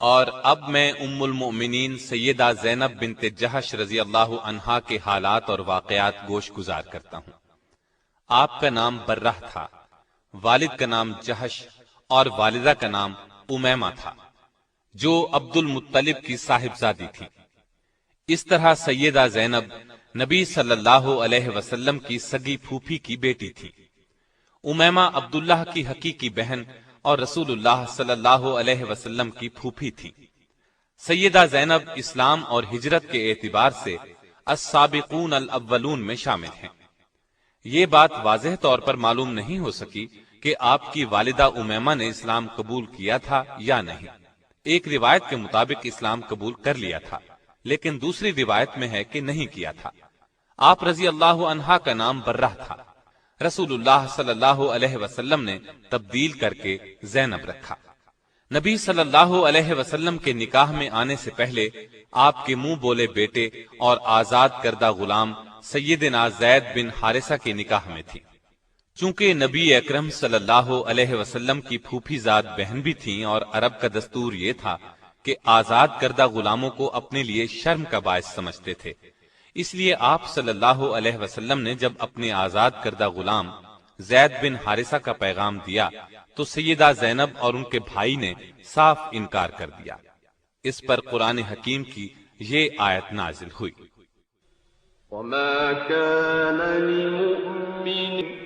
اور اب میں ام المؤمنین سیدہ زینب بنت جہش رضی اللہ عنہا کے حالات اور واقعات گوش گزار کرتا ہوں۔ آپ کا نام برہ تھا، والد کا نام جہش اور والدہ کا نام امیمہ تھا، جو عبد المطلب کی صاحبزادی تھی۔ اس طرح سیدہ زینب نبی صلی اللہ علیہ وسلم کی سگی پھوپھی کی بیٹی تھی۔ امیمہ عبداللہ کی حقیقی بہن اور رسول اللہ صلی اللہ علیہ وسلم کی پھوپھی تھی۔ سیدہ زینب اسلام اور ہجرت کے اعتبار سے السابقون الاولون میں شامل ہیں۔ یہ بات واضح طور پر معلوم نہیں ہو سکی کہ آپ کی والدہ امیمہ نے اسلام قبول کیا تھا یا نہیں۔ ایک روایت کے مطابق اسلام قبول کر لیا تھا، لیکن دوسری روایت میں ہے کہ نہیں کیا تھا۔ آپ رضی اللہ عنہا کا نام برہ تھا، رسول اللہ صلی اللہ علیہ وسلم نے تبدیل کر کے زینب رکھا۔ نبی صلی اللہ علیہ وسلم کے نکاح میں آنے سے پہلے آپ کے منہ بولے بیٹے اور آزاد کردہ غلام سیدنا زید بن حارثہ کے نکاح میں تھی۔ چونکہ نبی اکرم صلی اللہ علیہ وسلم کی پھوپھی زاد بہن بھی تھیں اور عرب کا دستور یہ تھا کہ آزاد کردہ غلاموں کو اپنے لیے شرم کا باعث سمجھتے تھے، اس لیے آپ صلی اللہ علیہ وسلم نے جب اپنے آزاد کردہ غلام زید بن حارثہ کا پیغام دیا تو سیدہ زینب اور ان کے بھائی نے صاف انکار کر دیا۔ اس پر قرآن حکیم کی یہ آیت نازل ہوئی۔ وما كان لمؤمن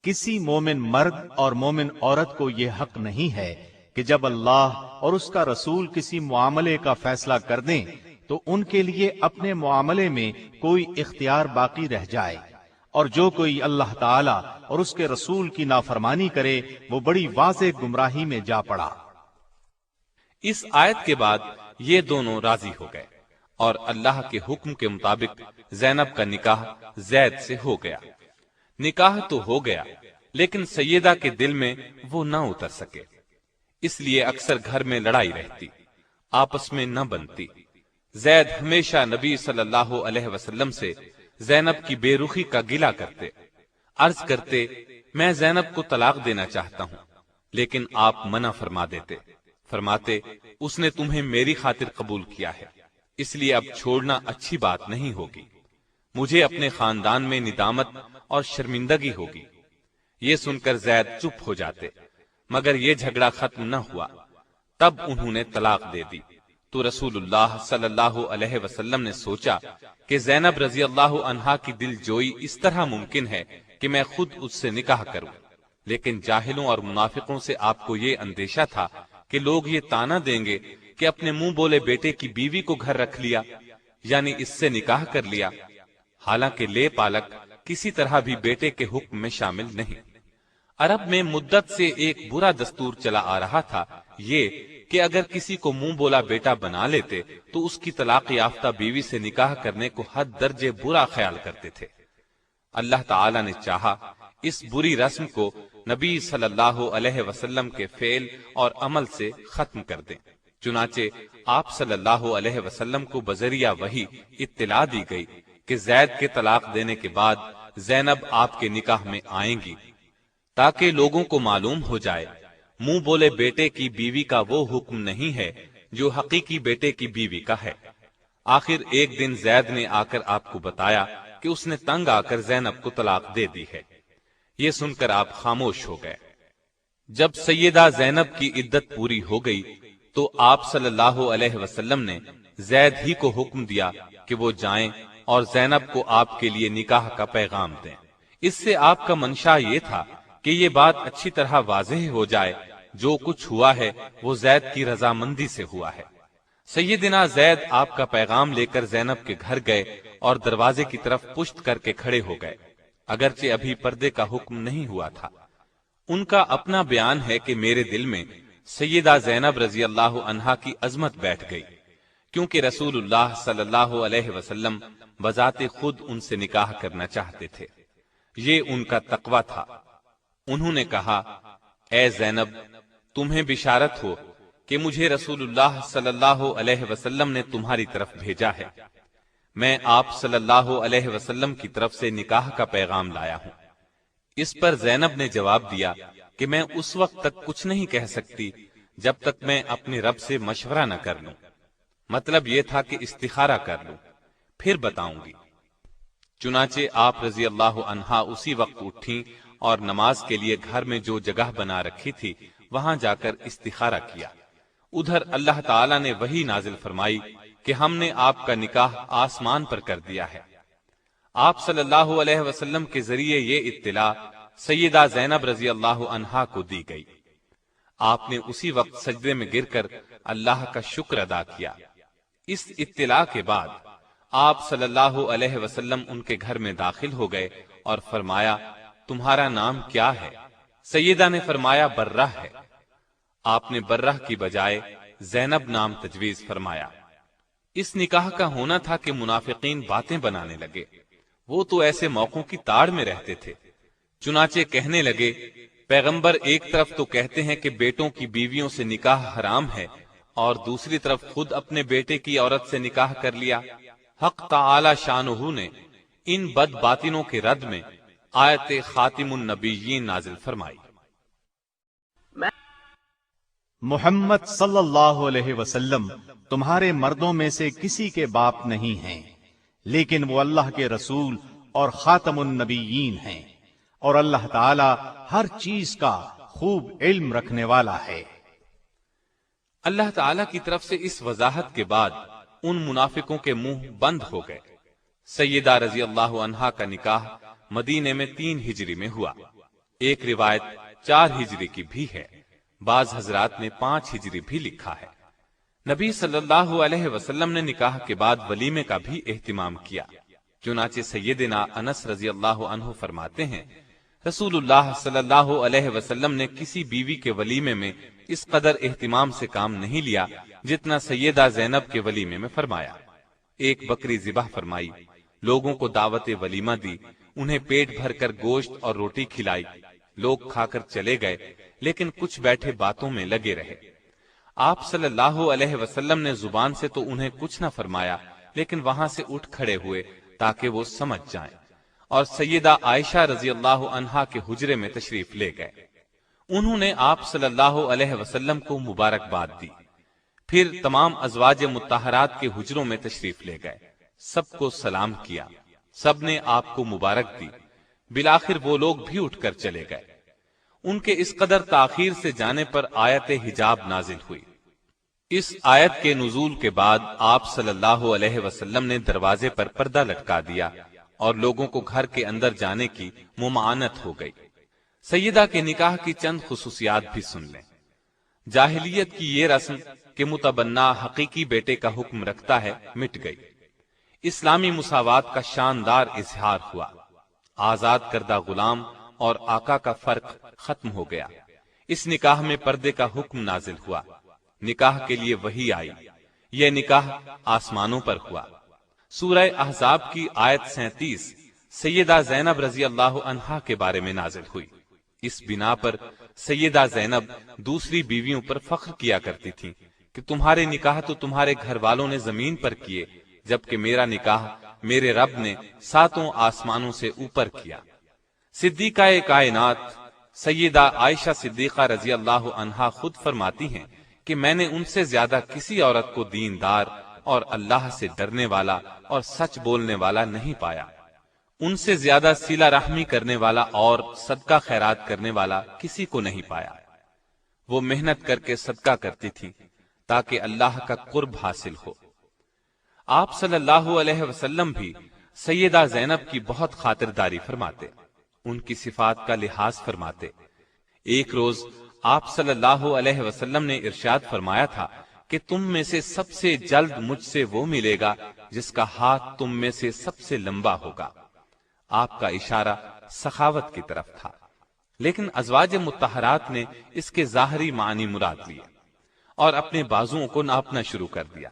کسی مومن مرد اور مومن عورت کو یہ حق نہیں ہے کہ جب اللہ اور اس کا رسول کسی معاملے کا فیصلہ کر دیں تو ان کے لیے اپنے معاملے میں کوئی اختیار باقی رہ جائے، اور جو کوئی اللہ تعالی اور اس کے رسول کی نافرمانی کرے وہ بڑی واضح گمراہی میں جا پڑا۔ اس آیت کے بعد یہ دونوں راضی ہو گئے اور اللہ کے حکم کے مطابق زینب کا نکاح زید سے ہو گیا۔ نکاح تو ہو گیا، لیکن سیدہ کے دل میں وہ نہ اتر سکے، اس لیے اکثر گھر میں لڑائی رہتی، آپس میں نہ بنتی۔ زید ہمیشہ نبی صلی اللہ علیہ وسلم سے زینب کی بے رخی کا گلہ کرتے، عرض کرتے میں زینب کو طلاق دینا چاہتا ہوں، لیکن آپ منع فرما دیتے، فرماتے اس نے تمہیں میری خاطر قبول کیا ہے، اس لیے اب چھوڑنا اچھی بات نہیں ہوگی، مجھے اپنے خاندان میں ندامت اور شرمندگی ہوگی۔ یہ سن کر زید چپ ہو جاتے، مگر یہ جھگڑا ختم نہ ہوا، تب انہوں نے طلاق دے دی۔ تو رسول اللہ صلی اللہ علیہ وسلم نے سوچا کہ زینب رضی اللہ عنہا کی دل جوئی اس طرح ممکن ہے کہ میں خود اس سے نکاح کروں، لیکن جاہلوں اور منافقوں سے آپ کو یہ اندیشہ تھا کہ لوگ یہ طعنہ دیں گے کہ اپنے منہ بولے بیٹے کی بیوی کو گھر رکھ لیا، یعنی اس سے نکاح کر لیا، حالانکہ لے پالک کسی طرح بھی بیٹے کے حکم میں شامل نہیں۔ عرب میں مدت سے ایک برا دستور چلا آ رہا تھا، یہ کہ اگر کسی کو منہ بولا بیٹا بنا لیتے تو اس کی طلاق یافتہ بیوی سے نکاح کرنے کو حد درجے برا خیال کرتے تھے۔ اللہ تعالی نے چاہا اس بری رسم کو نبی صلی اللہ علیہ وسلم کے فعل اور عمل سے ختم کر دیں، چنانچہ آپ صلی اللہ علیہ وسلم کو بذریعہ وحی اطلاع دی گئی کہ زید کے طلاق دینے کے بعد زینب آپ کے نکاح میں آئیں گی، تاکہ لوگوں کو معلوم ہو جائے منہ بولے بیٹے کی بیوی کا وہ حکم نہیں ہے جو حقیقی بیٹے کی بیوی کا ہے۔ آخر ایک دن زید نے آ کر آپ کو بتایا کہ اس نے تنگ آ کر زینب کو طلاق دے دی ہے۔ یہ سن کر آپ خاموش ہو گئے۔ جب سیدہ زینب کی عدت پوری ہو گئی تو آپ صلی اللہ علیہ وسلم نے زید ہی کو حکم دیا کہ وہ جائیں اور زینب کو آپ کے لیے نکاح کا پیغام دیں۔ اس سے آپ کا منشا یہ تھا کہ یہ بات اچھی طرح واضح ہو جائے جو کچھ ہوا ہے وہ زید کی رضامندی سے ہوا ہے۔ سیدنا زید آپ کا پیغام لے کر زینب کے گھر گئے اور دروازے کی طرف پشت کر کے کھڑے ہو گئے، اگرچہ ابھی پردے کا حکم نہیں ہوا تھا۔ ان کا اپنا بیان ہے کہ میرے دل میں سیدہ زینب رضی اللہ عنہا کی عظمت بیٹھ گئی، کیونکہ رسول اللہ صلی اللہ علیہ وسلم بذات خود ان سے نکاح کرنا چاہتے تھے۔ یہ ان کا تقویٰ تھا۔ انہوں نے کہا، اے زینب، تمہیں بشارت ہو کہ مجھے رسول اللہ صلی اللہ علیہ وسلم نے تمہاری طرف بھیجا ہے۔ میں آپ صلی اللہ علیہ وسلم کی طرف سے نکاح کا پیغام لایا ہوں۔ اس پر زینب نے جواب دیا کہ میں اس وقت تک کچھ نہیں کہہ سکتی جب تک میں اپنے رب سے مشورہ نہ کر لوں۔ مطلب یہ تھا کہ استخارہ کر لوں، پھر بتاؤں گی۔ چنانچہ آپ رضی اللہ عنہا اسی وقت اٹھیں اور نماز کے لیے گھر میں جو جگہ بنا رکھی تھی وہاں جا کر استخارہ کیا۔ ادھر اللہ تعالی نے وحی نازل فرمائی کہ ہم نے آپ کا نکاح آسمان پر کر دیا ہے۔ آپ صلی اللہ علیہ وسلم کے ذریعے یہ اطلاع سیدہ زینب رضی اللہ عنہا کو دی گئی۔ آپ نے اسی وقت سجدے میں گر کر اللہ کا شکر ادا کیا۔ اس اطلاع کے بعد آپ صلی اللہ علیہ وسلم ان کے گھر میں داخل ہو گئے اور فرمایا، تمہارا نام کیا ہے؟ سیدہ نے فرمایا، برہ ہے۔ آپ نے برہ کی بجائے زینب نام تجویز فرمایا۔ اس نکاح کا ہونا تھا کہ منافقین باتیں بنانے لگے، وہ تو ایسے موقعوں کی تاڑ میں رہتے تھے۔ چنانچہ کہنے لگے، پیغمبر ایک طرف تو کہتے ہیں کہ بیٹوں کی بیویوں سے نکاح حرام ہے، اور دوسری طرف خود اپنے بیٹے کی عورت سے نکاح کر لیا۔ حق تعالی شانہ نے ان بد باطنوں کے رد میں آیت خاتم النبیین نازل فرمائی۔ محمد صلی اللہ علیہ وسلم تمہارے مردوں میں سے کسی کے باپ نہیں ہیں، لیکن وہ اللہ کے رسول اور خاتم النبیین ہیں، اور اللہ تعالی ہر چیز کا خوب علم رکھنے والا ہے۔ اللہ تعالی کی طرف سے اس وضاحت کے بعد ان منافقوں کے منہ بند ہو گئے۔ سیدہ رضی اللہ عنہا کا نکاح مدینے میں 3 ہجری میں ہوا۔ ایک روایت 4 ہجری کی بھی ہے، بعض حضرات نے 5 ہجری بھی لکھا ہے۔ نبی صلی اللہ علیہ وسلم نے نکاح کے بعد ولیمے کا بھی اہتمام کیا۔ چنانچہ سیدنا انس رضی اللہ عنہ فرماتے ہیں، رسول اللہ صلی اللہ علیہ وسلم نے کسی بیوی کے ولیمے میں اس قدر اہتمام سے کام نہیں لیا جتنا سیدہ زینب کے ولیمے میں فرمایا۔ ایک بکری ذبح فرمائی، لوگوں کو دعوت ولیمہ دی، انہیں پیٹ بھر کر گوشت اور روٹی کھلائی۔ لوگ کھا کر چلے گئے، لیکن کچھ بیٹھے باتوں میں لگے رہے۔ آپ صلی اللہ علیہ وسلم نے زبان سے تو انہیں کچھ نہ فرمایا، لیکن وہاں سے اٹھ کھڑے ہوئے تاکہ وہ سمجھ جائیں، اور سیدہ عائشہ رضی اللہ عنہا کے حجرے میں تشریف لے گئے۔ انہوں نے آپ صلی اللہ علیہ وسلم کو مبارکباد دی، پھر تمام ازواج مطہرات کے حجروں میں تشریف لے گئے، سب کو سلام کیا، سب نے آپ کو مبارک دی۔ بالآخر وہ لوگ بھی اٹھ کر چلے گئے۔ ان کے اس قدر تاخیر سے جانے پر آیت حجاب نازل ہوئی۔ اس آیت کے نزول کے بعد آپ صلی اللہ علیہ وسلم نے دروازے پر پردہ لٹکا دیا اور لوگوں کو گھر کے اندر جانے کی ممانعت ہو گئی۔ سیدہ کے نکاح کی چند خصوصیات بھی سن لیں۔ جاہلیت کی یہ رسم کہ متبنہ حقیقی بیٹے کا حکم رکھتا ہے مٹ گئی۔ اسلامی مساوات کا شاندار اظہار ہوا۔ آزاد کردہ غلام اور آقا کا فرق ختم ہو گیا۔ اس نکاح میں پردے کا حکم نازل ہوا۔ نکاح کے لیے وحی آئی۔ یہ نکاح آسمانوں پر ہوا۔ سورہ احزاب کی آیت 37 سیدہ زینب رضی اللہ عنہا کے بارے میں نازل ہوئی۔ اس بنا پر سیدہ زینب دوسری بیویوں پر فخر کیا کرتی تھیں کہ تمہارے نکاح تو تمہارے گھر والوں نے زمین پر کیے، جبکہ میرا نکاح میرے رب نے 7 آسمانوں سے اوپر کیا۔ صدیقہ کائنات سیدہ عائشہ صدیقہ رضی اللہ عنہا خود فرماتی ہیں کہ میں نے ان سے زیادہ کسی عورت کو دیندار اور اللہ سے ڈرنے والا اور سچ بولنے والا نہیں پایا۔ ان سے زیادہ صلہ رحمی کرنے والا اور صدقہ خیرات کرنے والا کسی کو نہیں پایا۔ وہ محنت کر کے صدقہ کرتی تھی تاکہ اللہ کا قرب حاصل ہو۔ آپ صلی اللہ علیہ وسلم بھی سیدہ زینب کی بہت خاطرداری فرماتے، ان کی صفات کا لحاظ فرماتے۔ ایک روز آپ صلی اللہ علیہ وسلم نے ارشاد فرمایا تھا کہ تم میں سے سب سے جلد مجھ سے وہ ملے گا جس کا ہاتھ تم میں سے سب سے لمبا ہوگا۔ آپ کا اشارہ سخاوت کی طرف تھا، لیکن ازواج مطہرات نے اس کے ظاہری معنی مراد لیے اور اپنے بازوؤں کو ناپنا شروع کر دیا۔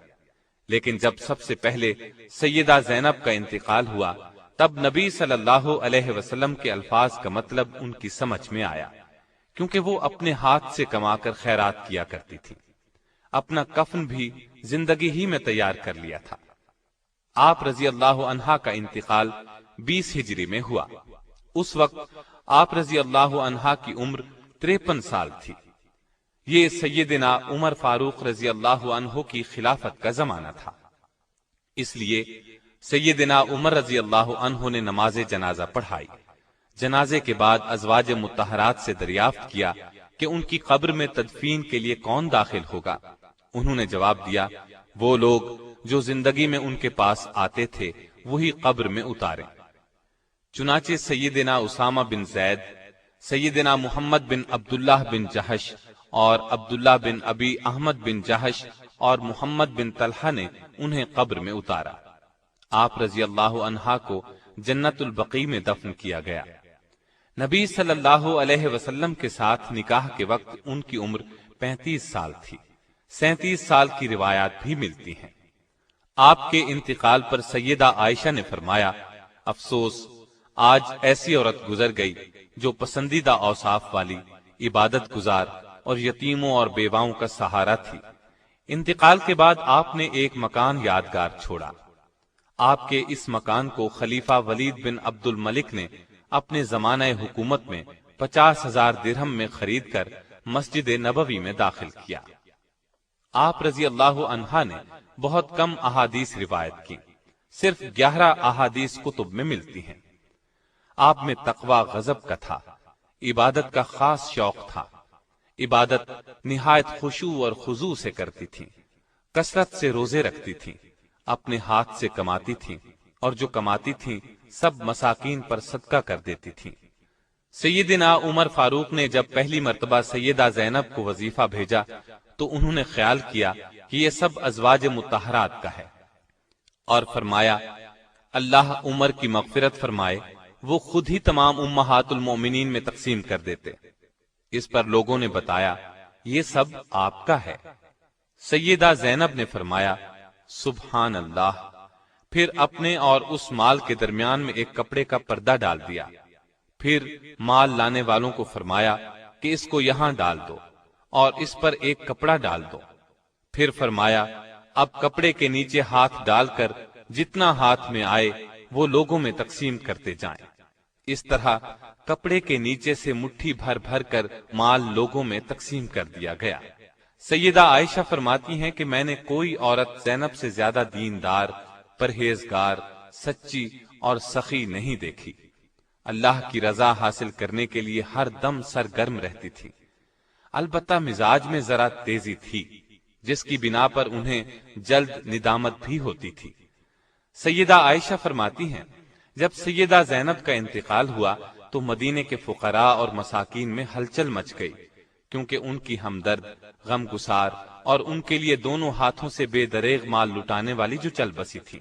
لیکن جب سب سے پہلے سیدہ زینب کا انتقال ہوا تب نبی صلی اللہ علیہ وسلم کے الفاظ کا مطلب ان کی سمجھ میں آیا، کیونکہ وہ اپنے ہاتھ سے کما کر خیرات کیا کرتی تھی، اپنا کفن بھی زندگی ہی میں تیار کر لیا تھا۔ آپ رضی اللہ عنہا کا انتقال 20 ہجری میں ہوا۔ اس وقت آپ رضی اللہ عنہا کی عمر 53 سال تھی۔ یہ سیدنا عمر فاروق رضی اللہ عنہ کی خلافت کا زمانہ تھا، اس لیے سیدنا عمر رضی اللہ عنہ نے نماز جنازہ پڑھائی۔ جنازے کے بعد ازواج مطہرات سے دریافت کیا کہ ان کی قبر میں تدفین کے لیے کون داخل ہوگا۔ انہوں نے جواب دیا، وہ لوگ جو زندگی میں ان کے پاس آتے تھے وہی قبر میں اتاریں۔ چنانچہ سیدنا اسامہ بن زید، سیدنا محمد بن عبداللہ بن جہش اور عبداللہ بن ابی احمد بن جہش اور محمد بن طلحہ نے انہیں قبر میں اتارا۔ آپ رضی اللہ عنہا کو جنت البقیع میں دفن کیا گیا۔ نبی صلی اللہ علیہ وسلم کے ساتھ نکاح کے وقت ان کی عمر 35 سال تھی۔ 37 سال کی روایات بھی ملتی ہیں۔ آپ کے انتقال پر سیدہ عائشہ نے فرمایا، افسوس، آج ایسی عورت گزر گئی جو پسندیدہ اوصاف والی، عبادت گزار اور یتیموں اور بیواؤں کا سہارا تھی۔ انتقال کے بعد آپ نے ایک مکان یادگار چھوڑا۔ آپ کے اس مکان کو خلیفہ ولید بن عبد الملک نے اپنے زمانہ حکومت میں 50,000 درہم میں خرید کر مسجد نبوی میں داخل کیا۔ آپ رضی اللہ عنہا نے بہت کم احادیث روایت کی، صرف 11 احادیث کتب میں ملتی ہیں۔ آپ میں تقوی غضب کا تھا، عبادت کا خاص شوق تھا۔ عبادت نہایت خشوع اور خضوع سے کرتی تھی، کثرت سے روزے رکھتی تھی، اپنے ہاتھ سے کماتی تھی، اور جو کماتی تھی سب مساکین پر صدقہ کر دیتی تھی۔ سیدنا عمر فاروق نے جب پہلی مرتبہ سیدہ زینب کو وظیفہ بھیجا تو انہوں نے خیال کیا کہ یہ سب ازواج مطہرات کا ہے، اور فرمایا، اللہ عمر کی مغفرت فرمائے، وہ خود ہی تمام امہات المومنین میں تقسیم کر دیتے۔ اس پر لوگوں نے بتایا، یہ سب آپ کا ہے۔ سیدہ زینب نے فرمایا، سبحان اللہ، پھر اپنے اور اس مال کے درمیان میں ایک کپڑے کا پردہ ڈال دیا۔ پھر مال لانے والوں کو فرمایا کہ اس کو یہاں ڈال دو اور اس پر ایک کپڑا ڈال دو۔ پھر فرمایا، اب کپڑے کے نیچے ہاتھ ڈال کر جتنا ہاتھ میں آئے وہ لوگوں میں تقسیم کرتے جائیں۔ اس طرح کپڑے کے نیچے سے مٹھی بھر بھر کر مال لوگوں میں تقسیم کر دیا گیا۔ سیدہ عائشہ فرماتی ہیں کہ میں نے کوئی عورت زینب سے زیادہ دیندار، پرہیزگار، سچی اور سخی نہیں دیکھی۔ اللہ کی رضا حاصل کرنے کے لیے ہر دم سرگرم رہتی تھی۔ البتہ مزاج میں ذرا تیزی تھی، جس کی بنا پر انہیں جلد ندامت بھی ہوتی تھی۔ سیدہ عائشہ فرماتی ہیں، جب سیدہ زینب کا انتقال ہوا تو مدینے کے فقراء اور مساکین میں ہلچل مچ گئی، کیونکہ ان کی ہمدرد، غم گسار اور ان کے لیے دونوں ہاتھوں سے بے دریغ مال لٹانے والی جو چل بسی تھی۔